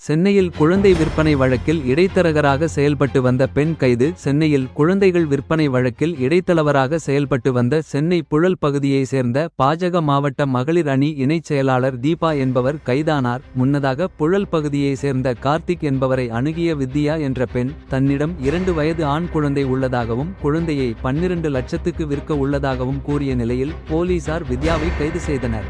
சென்னையில் குழந்தை விற்பனை வழக்கில் இடைத்தரகராக செயல்பட்டு வந்த பெண் கைது. சென்னையில் குழந்தைகள் விற்பனை வழக்கில் இடைத்தலவராக செயல்பட்டு வந்த சென்னை புழல் பகுதியை சேர்ந்த பாஜக மாவட்ட மகளிர் அணி இணைச் செயலாளர் தீபா என்பவர் கைதானார். முன்னதாக புழல் பகுதியை சேர்ந்த கார்த்திக் என்பவரை அணுகிய வித்யா என்ற பெண் தன்னிடம் 2 வயது ஆண் குழந்தை உள்ளதாகவும் குழந்தையை 12 லட்சத்துக்கு விற்க உள்ளதாகவும் கூறிய நிலையில் போலீசார் வித்யாவை கைது செய்தனர்.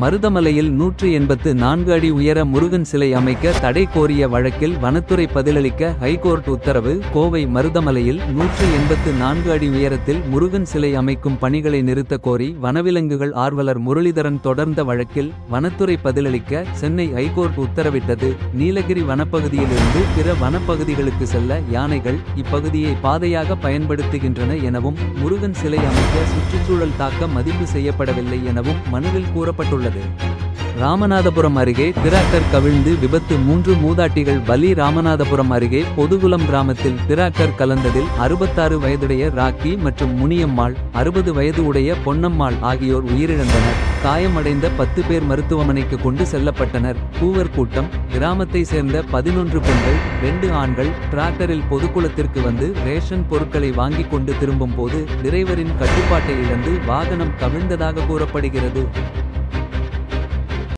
மருதமலையில் 184 அடி உயர முருகன் சிலை அமைக்க தடை கோரிய வழக்கில் வனத்துறை பதிலளிக்க ஹைகோர்ட் உத்தரவு. கோவை மருதமலையில் 184 அடி உயரத்தில் முருகன் சிலை அமைக்கும் பணிகளை நிறுத்த கோரி வனவிலங்குகள் ஆர்வலர் முரளிதரன் தொடர்ந்த வழக்கில் வனத்துறை பதிலளிக்க சென்னை ஹைகோர்ட் உத்தரவிட்டது. நீலகிரி வனப்பகுதியிலிருந்து பிற வனப்பகுதிகளுக்கு செல்ல யானைகள் இப்பகுதியை பாதையாக பயன்படுத்துகின்றன எனவும் முருகன் சிலை அமைக்க சுற்றுச்சூழல் தாக்க மதிப்பு செய்யப்படவில்லை எனவும் மனுவில் கூறப்பட்டுள்ளது. ராமநாதபுரம் அருகே டிராக்டர் கவிழ்ந்து விபத்து 3 மூதாட்டிகள் பலி. ராமநாதபுரம் அருகே பொதுகுளம் கிராமத்தில் டிராக்டர் கலந்ததில் 66 வயதுடைய ராக்கி மற்றும் முனியம்மாள், 60 வயது உடைய பொன்னம்மாள் ஆகியோர் உயிரிழந்தனர். காயமடைந்த 10 பேர் மருத்துவமனைக்கு கொண்டு செல்லப்பட்டனர். பூவர் கூட்டம். கிராமத்தை சேர்ந்த 11 பெண்கள் 2 ஆண்கள் டிராக்டரில் பொதுக்குளத்திற்கு வந்து ரேஷன் பொருட்களை வாங்கிக் கொண்டு திரும்பும் போது டிரைவரின் கட்டுப்பாட்டை இழந்து வாகனம் கவிழ்ந்ததாக கூறப்படுகிறது.